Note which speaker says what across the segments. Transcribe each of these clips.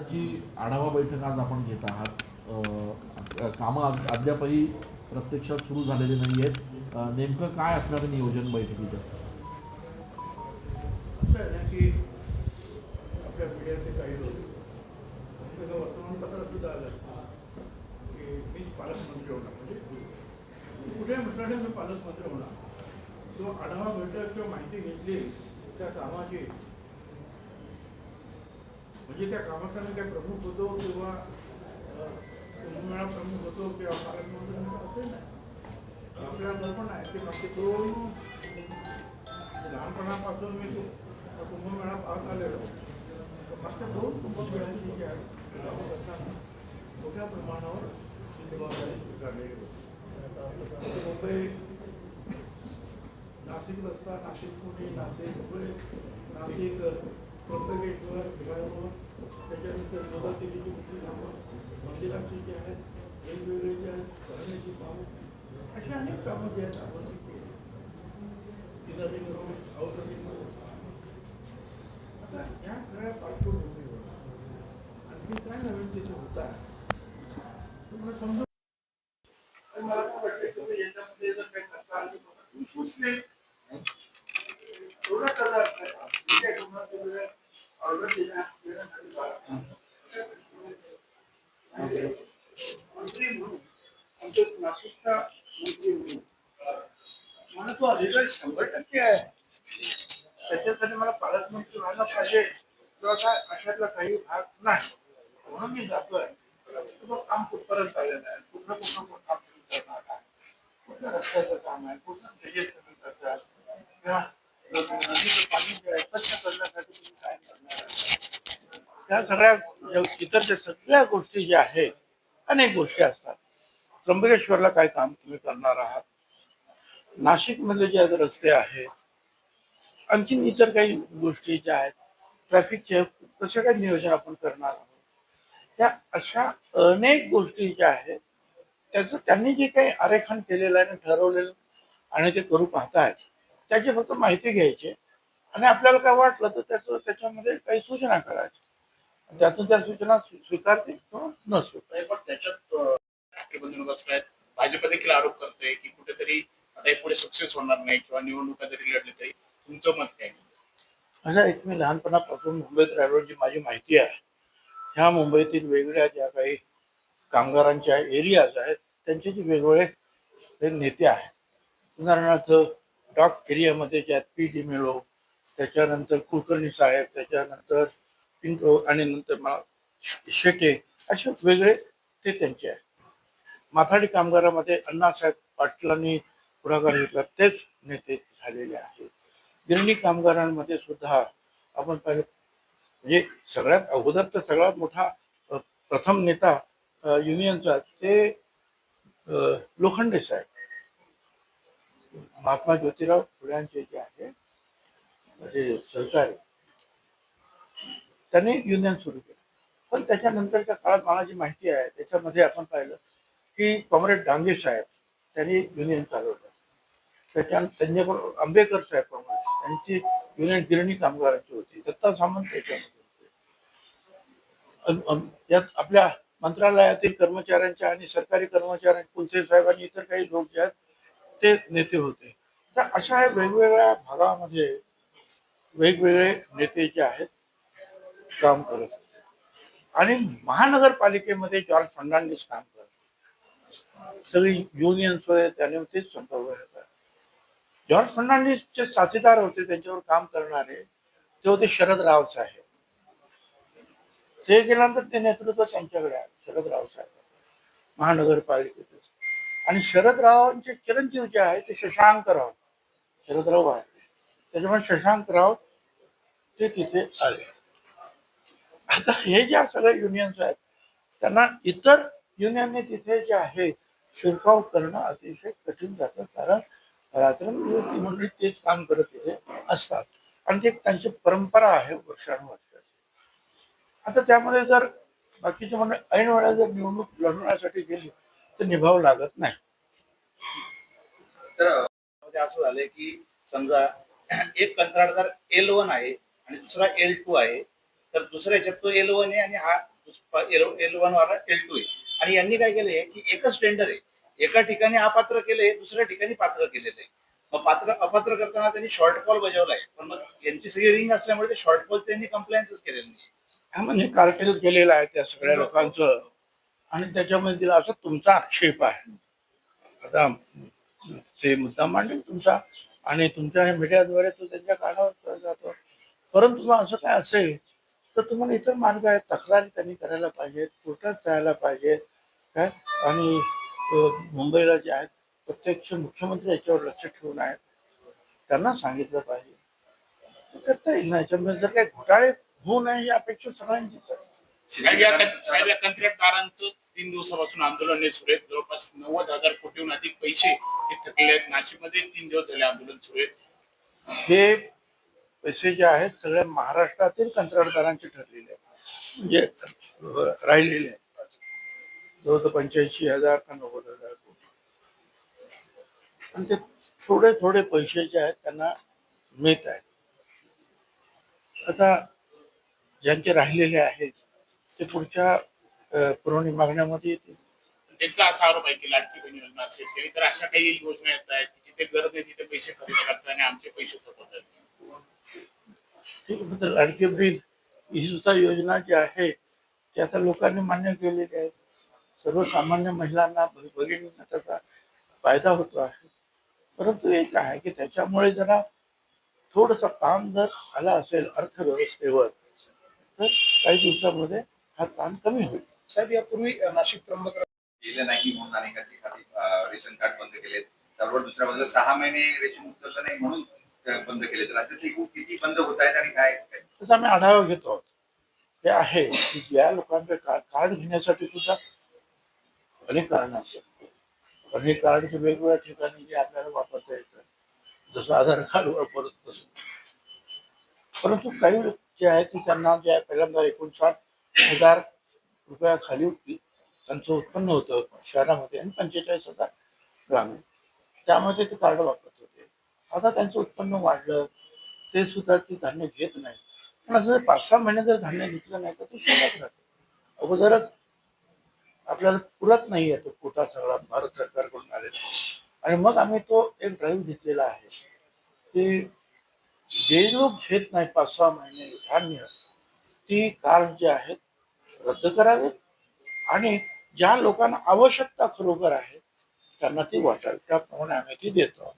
Speaker 1: ची आढावा बैठक आज आपण घेत आहात. कामं अद्यापही प्रत्यक्षात सुरू झालेली नाही आहेत. नेमकं काय असणार नियोजन बैठकीचं?
Speaker 2: असं आहे ना की आपल्या मीडियाचे काही लोक त्याचं वर्तमानपत्रात सुद्धा आलं की मीच पालकमंत्री होणार, म्हणजे कुठे म्हटलं मी पालकमंत्री होणार. जो आढावा बैठक किंवा माहिती घेतली त्या कामाची, म्हणजे त्या कामाचा मी काय प्रमुख होतो किंवा कुंभमेळा प्रमुख होतो किंवा पालकमंत्री असेल नाही. आपल्याला कल्पना आहे की बाकी दोन लहानपणापासून मी कुंभमेळा पाहत आलेलो. मागच्या दोन कुंभमेळ्यांची जी आहे मोठ्या प्रमाणावर जबाबदारी स्वीकारलेली होती. मुंबई नाशिक रस्ता, नाशिक पुणे, नाशिक मुंबई, नाशिक त्र्यंबकेश्वर, भिलार, त्याच्यानंतर मदतीची मुख्य कामं, मंदिराची जी आहेत, वेगवेगळे जे आहेत करण्याची कामं, अशी अनेक कामं जी आहेत आपण केली. तिथं औषधी आता या सगळ्या पार्श्वभूमीवर आणखी काय नवीन तिथे होत आहे तुम्हाला समजून मला काय वाटतं तुम्ही याच्यामध्ये जर काही करता आली सुचले एवढा करता ठीक आहे. तुम्हाला ऑर्डर देण्यासाठी मंत्री म्हणून आमचे नाशिकचा मंत्री म्हणून मला तो अधिकार 100% आहे. त्याच्यासाठी मला पालकमंत्री व्हायला पाहिजे किंवा काय अशातला काही भाग नाही, म्हणून मी जातोय. काम कुठपर्यंत आलेलं आहे, कुठलं काम करणार आहे, कुठल्या रस्त्याचं काम आहे, कुठलं ड्रेनेज करतात किंवा नदीचं पाणी जे आहे स्वच्छ करण्यासाठी तुम्ही काय करणार आहे, त्या सगळ्या इतर त्या सगळ्या गोष्टी ज्या आहेत, अनेक गोष्टी असतात. त्र्यंबकेश्वरला काय काम तुम्ही करणार आहात, नाशिक मध्ये जे रस्ते आहेत, आणखीन इतर काही गोष्टी ज्या आहेत, ट्रॅफिकचे कसं काय नियोजन आपण करणार आहोत, त्या अशा अनेक गोष्टी ज्या आहेत त्याचं त्यांनी जे काही आरेखन केलेलं आहे ठरवलेलं आणि ते करू पाहतायत, त्याची फक्त माहिती घ्यायची आणि आपल्याला काय वाटलं तर त्याच्यामध्ये काही सूचना करायच्या, त्यातून त्या सूचना स्वीकारते किंवा न स्वीकारते.
Speaker 3: पण त्याच्यात भाजप देखील आरोप करते की कुठेतरी आता पुढे सक्सेस होणार नाही किंवा निवडणुका जरी लढले तरी. तुमचं मत काय?
Speaker 2: असं एक मी लहानपणापासून मुंबईत राहिलो, जी माझी माहिती आहे, ह्या मुंबईतील वेगवेगळ्या ज्या काही कामगारांच्या एरियाज आहेत त्यांचे जे वेगवेगळे नेते आहेत. उदाहरणार्थ डॉक एरियामध्ये ज्या पी डी मेळो, त्याच्यानंतर कुलकर्णी साहेब, त्याच्यानंतर पिंटो आणि नंतर मला शेटे, असे वेगळे ते त्यांचे आहेत. माथाडी कामगारामध्ये अण्णासाहेब पाटलांनी पुढाकार घेतला, तेच नेते झालेले आहेत. गिरणी कामगारांमध्ये सुद्धा आपण पाहिलं, म्हणजे सगळ्यात अगोदर तर सगळ्यात मोठा प्रथम नेता युनियनचा ते लोखंडे साहेब, महात्मा ज्योतिराव फुल्यांचे जे आहे म्हणजे सहकारी, त्यांनी युनियन सुरू केलं. पण त्याच्यानंतरच्या काळात मला जी माहिती आहे त्याच्यामध्ये आपण पाहिलं की कॉम्रेड डांगे साहेब त्यांनी युनियन चालवलं. त्यांच्याबरोबर आंबेकर साहेब काँग्रेस, त्यांची युनियन गिरणी कामगारांची होती. दत्ता सामंत त्याच्यामध्ये होते. यात आपल्या मंत्रालयातील कर्मचाऱ्यांच्या आणि सरकारी कर्मचाऱ्यांच्या कुलसे साहेब आणि इतर काही लोक जे आहेत ते नेते होते. तर अशा वेगवेगळ्या भागामध्ये वेगवेगळे नेते जे आहेत काम करत होते. आणि महानगरपालिकेमध्ये जॉर्ज फर्नांडिस काम करत, सगळी युनियन सोय त्याने तेच संपर्क होता. जॉर्ज फर्नांडिसचे साथीदार होते त्यांच्यावर काम करणारे, ते होते शरदराव साहेब. ते गेल्यानंतर ते नेतृत्व त्यांच्याकडे आहे, शरदराव साहेब महानगरपालिकेत. आणि शरदरावांचे चिरंजीव जे आहे ते शशांकराव, शरदराव आहे त्याच्यामुळे शशांकराव ते तिथे आले. आता हे ज्या सगळ्या युनियन्स आहेत त्यांना इतर युनियनने तिथे जे आहे शिरकाव करणं अतिशय कठीण जातं, कारण रात्रंदिवस मंडळी तेच काम करत तिथे असतात आणि ते त्यांची परंपरा आहे वर्षानुवर्षाची. आता त्यामध्ये जर बाकीचे मंडळी ऐन वेळा जर निवडणूक लढवण्यासाठी गेली तर निभावं लागत नाही.
Speaker 3: सर असं झालंय की समजा एक कंत्राटदार L1 आहे आणि दुसरा L2 आहे,
Speaker 4: तर दुसऱ्या ह्याच्यात तो L1 आहे आणि हा L1 वाला L2 आहे. आणि यांनी काय केलंय की एकच टेंडर आहे, एका ठिकाणी अपात्र केलंय, दुसऱ्या ठिकाणी पात्र केलेलं आहे. मग पात्र अपात्र करताना त्यांनी शॉर्टफॉल बजावलाय, पण मग यांची सगळी रिंग असल्यामुळे ते शॉर्टफॉल त्यांनी कंप्लायन्सच केलेलं नाही.
Speaker 2: हा म्हणजे कार्टेल केलेलं आहे त्या सगळ्या लोकांचं आणि त्याच्यामध्ये दिला असा तुमचा आक्षेप आहे. आता ते मुद्दा मांडेल तुमचा आणि तुमच्या मीडियाद्वारे तो त्यांच्या कानावर जातो. परंतु मग असं काय असेल तर तुम्हाला इतर मार्ग आहेत, तक्रारी त्यांनी करायला पाहिजेत, कोर्टात जायला पाहिजे काय. आणि मुंबईला जे आहेत प्रत्यक्ष मुख्यमंत्री याच्यावर लक्ष ठेवून आहेत, त्यांना सांगितलं पाहिजे. ते करता येईल ना. याच्यामध्ये जर काही घोटाळे होऊ नये ही अपेक्षा सगळ्यांचीच आहे.
Speaker 3: साहेब या कंत्राटदारांचं 3 दिवसापासून आंदोलन आहे सुरू आहे. जवळपास 90,000 कोटीहून अधिक पैसे हे थकले आहेत. नाशिकमध्ये 3 दिवस झाले आंदोलन सुरू आहे.
Speaker 2: हे पैसे जे आहेत सगळ्या महाराष्ट्रातील कंत्राटदारांचे ठरलेले आहेत, म्हणजे राहिलेले आहेत. जवळ 85,000 का 90,000 कोटी. आणि ते थोडे थोडे पैसे जे आहेत त्यांना मिळत आहेत. आता ज्यांचे राहिलेले आहेत ते पुढच्या पुरवणी मागण्यामध्ये येतील.
Speaker 3: त्यांचा असा आरोप आहे की लाडकी बहीण योजना असेल किंवा इतर अशा काही योजना येत आहेत की जिथे गरज आहे तिथे पैसे खर्च करतात आणि आमचे पैसे थकवतात.
Speaker 2: ठीक आहे, तर लाडकी बहीण ही सुद्धा योजना जी आहे ती आता लोकांनी मान्य केलेली आहे. सर्वसामान्य महिलांना भगिनींना त्याचा फायदा होतो आहे. परंतु एक आहे की त्याच्यामुळे जरा थोडंसं काम जर आलं असेल अर्थव्यवस्थेवर तर काही दिवसामध्ये हा ताण कमी होईल.
Speaker 4: साहेब यापूर्वी नाशिक त्र्यंबक
Speaker 5: केलं नाही म्हणून अनेकांची खाती रेशन कार्ड बंद केलेत. त्याबरोबर दुसऱ्या बाजूला 6 महिने रेशन उचललं नाही म्हणून बंद केले. तर आता ते किती बंद होत आहेत आणि काय
Speaker 2: त्याचा आम्ही आढावा घेतो आहोत. हे आहे की ज्या लोकांचे कार्ड घेण्यासाठी सुद्धा अनेक कारण असतात. अनेक कार्ड वेगवेगळ्या ठिकाणी जे आपल्याला वापरता येतं, जसं आधार कार्ड वापरत तसं. परंतु काही लोक जे आहेत की त्यांना जे आहे पहिल्यांदा 59,000 रुपयाखाली त्यांचं उत्पन्न होतं शहरामध्ये आणि 45,000 ग्रामीण. त्यामध्ये ते कार्ड वापरत होते. आता त्यांचं उत्पन्न वाढलं, ते सुद्धा ती धान्य घेत नाही. पण असं 5-6 महिने जर धान्य घेतलं नाही तर ते शिल्लक राहतं. अगोदरच आपल्याला पुरत नाही आहे तो कोटा सगळा भारत सरकारकडून आलेला. आणि मग आम्ही तो एक ड्राईव्ह घेतलेला आहे की जे लोक घेत नाही 5-6 महिने धान्य, ती कार्ड जे आहेत रद्द करावेत आणि ज्या लोकांना आवश्यकता खरोखर आहे त्यांना ती वाटावी. त्याप्रमाणे आम्ही ती देतो.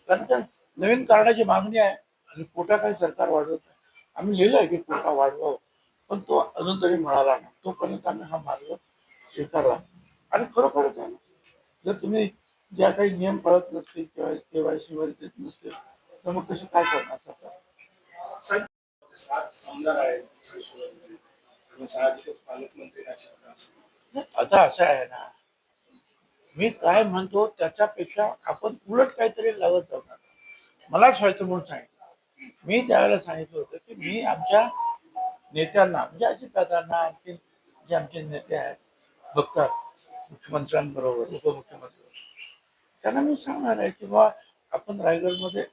Speaker 2: कारण त्या नवीन कार्डाची मागणी आहे आणि कोटा काही सरकार वाढवत नाही. आम्ही लिहिलं आहे की कोटा वाढवावं, पण तो अजून तरी मिळाला नाही. तोपर्यंत आम्ही हा मार्ग स्वीकारला. आणि खरोखरच आहे ना, जर तुम्ही ज्या काही नियम पाळत नसतील किंवा KYC वर देत नसतील तर मग कसं काय करणार सरकार.
Speaker 4: 7 आमदार आहेत आणि साहजिकच पालकमंत्री
Speaker 2: आता असं आहे ना, मी काय म्हणतो त्याच्यापेक्षा आपण उलट काहीतरी लावत जाऊ नका. मलाच व्हायचं म्हणून सांगितलं. मी त्यावेळेला सांगितलं होतं की मी आमच्या नेत्यांना म्हणजे अजितदादांना आणखी जे आमचे नेते आहेत बघतात मुख्यमंत्र्यांबरोबर उपमुख्यमंत्री, त्यांना मी सांगणार आहे की बा आपण रायगडमध्ये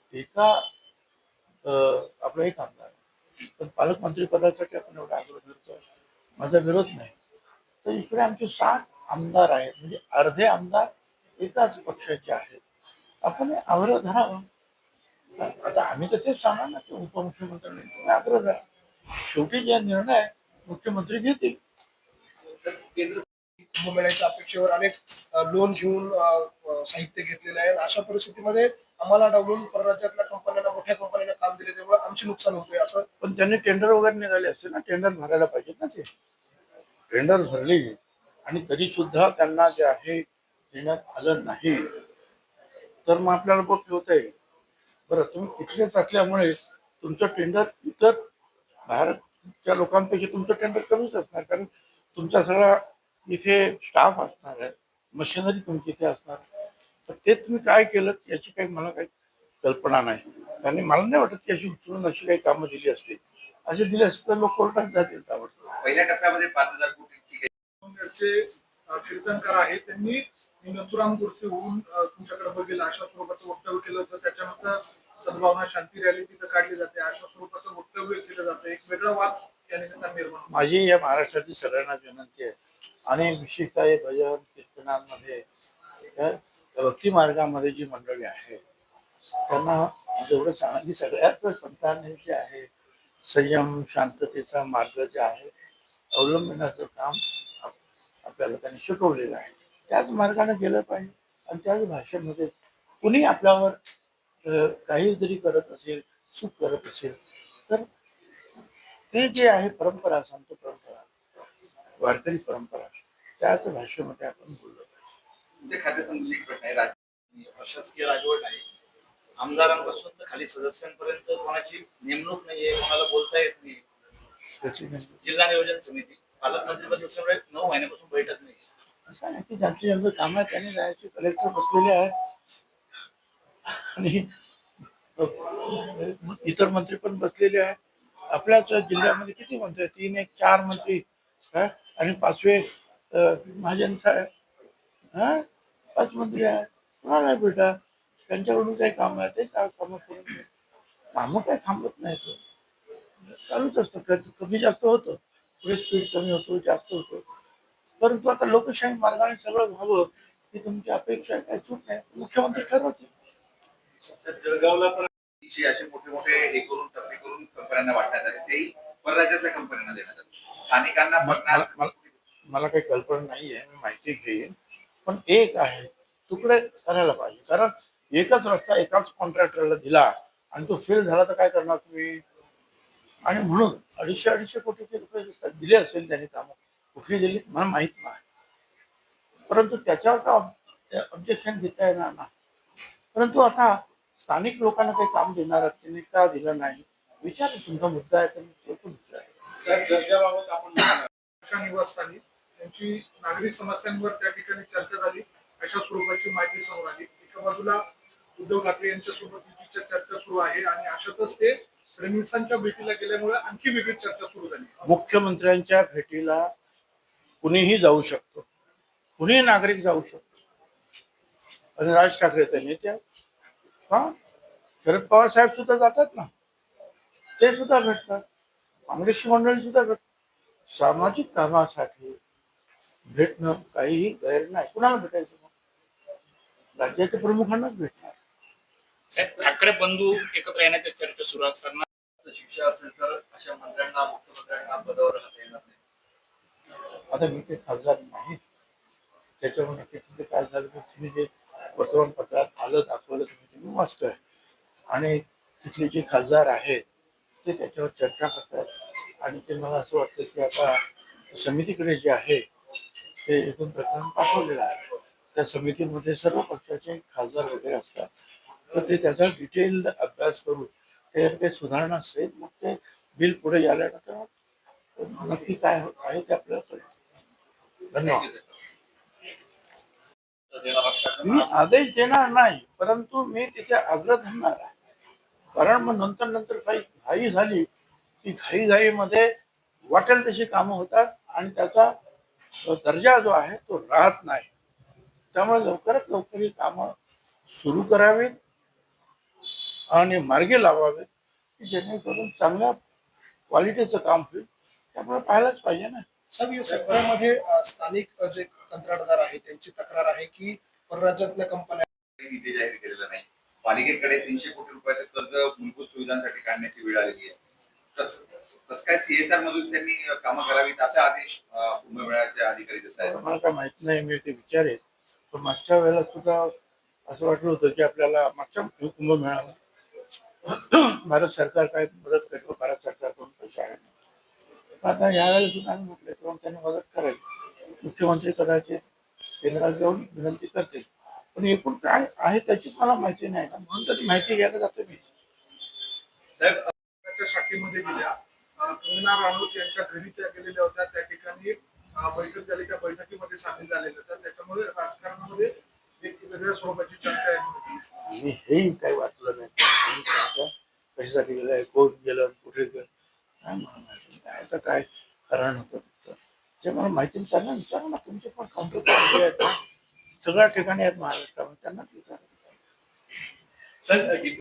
Speaker 2: आपला एक आमदार आहे. पण पालकमंत्री पदासाठी आपण एवढा आग्रह करतो, माझा विरोध नाही. तर इकडे आमचे 7 आमदार आहेत, म्हणजे अर्धे आमदार एकाच पक्षाचे आहेत. आपण हे आग्रह धरावं. आता आम्ही तर तेच सांगणार ना की उपमुख्यमंत्र्यांनी तुम्ही आग्रह धरा. शेवटी जे निर्णय मुख्यमंत्री घेतील.
Speaker 4: केंद्र कुंभमेळ्याच्या अपेक्षेवर अनेक लोन घेऊन साहित्य घेतलेलं आहे. अशा परिस्थितीमध्ये आम्हाला डावलून परराज्यातल्या कंपन्यांना, मोठ्या कंपन्यांना काम दिले, त्यामुळे आमचे नुकसान होते असं.
Speaker 2: पण त्यांनी टेंडर वगैरे निघाले असते ना, टेंडर भरायला पाहिजेत ना. ते टेंडर भरले आणि तरी सुद्धा त्यांना जे आहे देण्यात आलं नाही तर मग आपल्याला बघ होत आहे. बरं, तुम्ही इथलेच असल्यामुळे तुमचं टेंडर इतर बाहेरच्या लोकांपैकी तुमचं टेंडर कमीच असणार, कारण तुमचा सगळा इथे स्टाफ असणार आहे, मशिनरी तुमची इथे असणार. तर ते तुम्ही काय केलं याची काही मला काही कल्पना नाही. आणि मला नाही वाटत की अशी उचलून अशी काही कामं दिली असतील. असे दिले असते तर लोक कोर्टात जातील.
Speaker 5: पहिल्या टप्प्यामध्ये 5,000 कोटीची
Speaker 6: काँग्रेसचे कीर्तनकार आहेत, त्यांनी नथुराम गोडसे होऊन तुमच्याकडे बघेल अशा स्वरूपाचं वक्तव्य केलं होतं. त्याच्यानंतर सद्भावना शांती रॅली तिथं काढली जाते, अशा स्वरूपाचं वक्तव्य केलं जातं. एक वेगळा वाद या निमित्तानं निर्माण होतो.
Speaker 2: माझी या महाराष्ट्रातील सगळ्यांनाच विनंती आहे आणि विशेषतः हे भजन कीर्तनांमध्ये भक्ती मार्गामध्ये जी मंडळी आहे त्यांना जेवढं सांगा की सगळ्याच संतांनी जे आहे संयम शांततेचा मार्ग जे आहे अवलंबण्याचं काम आपल्याला त्यांनी शिकवलेलं आहे. त्याच मार्गाने गेलं पाहिजे आणि त्याच भाषेमध्ये कुणी आपल्यावर काही जरी करत असेल चूक करत असेल तर ते जे आहे परंपरा संत परंपरा वारकरी परंपरा त्याच भाषेमध्ये आपण बोललो पाहिजे.
Speaker 5: म्हणजे खातेसंबंधी एक प्रश्न आहे
Speaker 4: प्रशासकीय राजवट आहे. आमदारांपासून तर खाली सदस्यांपर्यंत कोणाची नेमणूक नाहीये, कोणाला बोलता येत नाही.
Speaker 2: त्याची नाही.
Speaker 4: जिल्हा नियोजन समिती पालकमंत्री पद 9 महिन्यापासून बैठक नाही.
Speaker 2: असं नाही की ज्यांची ज्यांचं काम आहे त्यांनी जायचे. कलेक्टर बसलेले आहेत आणि इतर मंत्री पण बसलेले आहेत. आपल्याच जिल्ह्यामध्ये किती मंत्री आहेत? 3 1 4 मंत्री आणि 5वे महाजन साहेब 5 मंत्री आहेत. कोणाला भेटा त्यांच्याकडून काही काम आहे ते कामं करून घे. कामं काही थांबत नाही चालूच असतं. कमी जास्त होतं पुढे स्पीड कमी होतो जास्त होतो परंतु आता लोकशाही मार्गाने सगळं व्हावं ही तुमची अपेक्षा आहे. काही चूक नाही मुख्यमंत्री ठरवतील.
Speaker 4: जळगावला पण
Speaker 5: असे मोठे मोठे हे करून टप्पे करून कंपन्यांना वाटण्यात आले तेही परराज्यातल्या कंपन्यांना देण्यात आले. स्थानिकांना पडणार
Speaker 2: मला काही कल्पना नाही आहे मी माहिती घेईन पण एक आहे तुकडे करायला पाहिजे कारण एकच रस्ता एकाच कॉन्ट्रॅक्टरला दिला आणि तो फेल झाला तर काय करणार तुम्ही. आणि म्हणून 250 कोटीचे रुपये दिले असेल त्यांनी कामं कुठली दिली मला माहित नाही परंतु त्याच्यावर का ऑब्जेक्शन घेता येणार ना. परंतु आता स्थानिक लोकांना काही काम देणार त्यांनी का दिलं नाही विचार तुमचा मुद्दा आहे तर तो मुद्दा आहे.
Speaker 6: दर्जाबाबत आपण म्हणाल. अशा निवासस्थानी त्यांची नागरिक समस्यांवर त्या ठिकाणी चर्चा झाली. अशा स्वरूपाची माहिती समोर आली. एका बाजूला उद्धव ठाकरे यांच्यासोबत चर्चा सुरू आहे आणि अशातच ते फडणवीसांच्या भेटीला गेल्यामुळे आणखी वेगळी चर्चा सुरू झाली.
Speaker 2: मुख्यमंत्र्यांच्या भेटीला कुणीही जाऊ शकतो कुणीही नागरिक जाऊ शकतो आणि राज ठाकरे त्या नेत्या शरद पवार साहेब सुद्धा जातात ना ते सुद्धा भेटतात. काँग्रेसची मंडळी सुद्धा भेटतात. सामाजिक कामासाठी भेटणं काहीही गैर नाही. कुणाला भेटायचं राज्याच्या प्रमुखांनाच भेटणार.
Speaker 3: साहेब ठाकरे बंधू एकत्र येण्याच्या चर्चा सुरू असताना
Speaker 4: शिक्षा असेल तर अशा मंत्र्यांना मुख्यमंत्र्यांना पदावर राहता येणार नाही.
Speaker 2: आता मी ते खासदार नाही त्याच्यामुळे तिथे काय झालं तर तुम्ही जे वर्तमानपत्रात आलं दाखवलं तुम्ही वाचतोय आणि तिथले जे खासदार आहेत ते त्याच्यावर चर्चा करतात आणि ते मला असं वाटतं की आता समितीकडे जे आहे ते एकूण प्रकरण पाठवलेलं आहे. त्या समितीमध्ये सर्व पक्षाचे खासदार वगैरे असतात तर ते त्याचा डिटेल अभ्यास करून त्याच्यात काही सुधारणा असेल मग ते बिल पुढे आल्यानंतर नक्की काय आहे ते आपल्याला कळेल. धन्यवाद. मी आदेश देणार नाही परंतु मी तिथे आग्रह धरणार आहे कारण मग नंतर काही घाई झाली की घाईमध्ये वाटेल तशी कामं होतात आणि त्याचा दर्जा जो आहे तो राहत नाही. त्यामुळे लवकरात लवकर ही कामं सुरू करावीत आणि मार्गी लावावेत की जेणेकरून चांगल्या क्वालिटीचं काम होईल. त्यामुळे पाहायलाच पाहिजे ना.
Speaker 6: साहेब या सेक्टरमध्ये स्थानिक जे कंत्राटदार आहेत त्यांची तक्रार आहे की परराज्यातल्या कंपन्या
Speaker 5: निधी जाहीर केलेला नाही. पालिकेकडे 300 कोटी रुपयाचं कर्ज मूलभूत सुविधांसाठी काढण्याची वेळ आलेली आहे. कसं काय सीएसआर मधून त्यांनी कामं करावीत असा आदेश कुंभमेळ्याचे अधिकारी देत आहेत.
Speaker 2: मला काय माहित नाही मी ते विचारेन पण मागच्या वेळेला सुद्धा असं वाटलं होतं की आपल्याला मागच्या कुंभमेळ्याला भारत सरकार काय मदत करतो भारत सरकारकडून पैसे आहे आता यावेळेला सुद्धा आम्ही म्हटलं किंवा त्यांनी मदत करावी. मुख्यमंत्री कदाचित केंद्रात जाऊन विनंती करतील पण एकूण काय आहे त्याची मला माहिती नाही ना म्हणून तरी माहिती घ्यायला जातो मी.
Speaker 6: साहेब शाखेमध्ये गेल्या कंगना राणौत यांच्या घरी त्या गेलेल्या होत्या. त्या ठिकाणी बैठक झाली. त्या बैठकीमध्ये सामील झालेल्या होत्या. त्याच्यामुळे राजकारणामध्ये एक वेगळ्या स्वरूपाची चर्चा आहे.
Speaker 2: मी हेही काही वाचलं नाही कशासाठी गेलं कोण गेलं कुठे गेलं काय मला माहिती काय आता काय कारण होतं जे मला माहिती त्यांना विचारा ना. तुमचे पण काउंटर आहेत सगळ्या ठिकाणी आहेत महाराष्ट्रामध्ये त्यांनाच विचारा.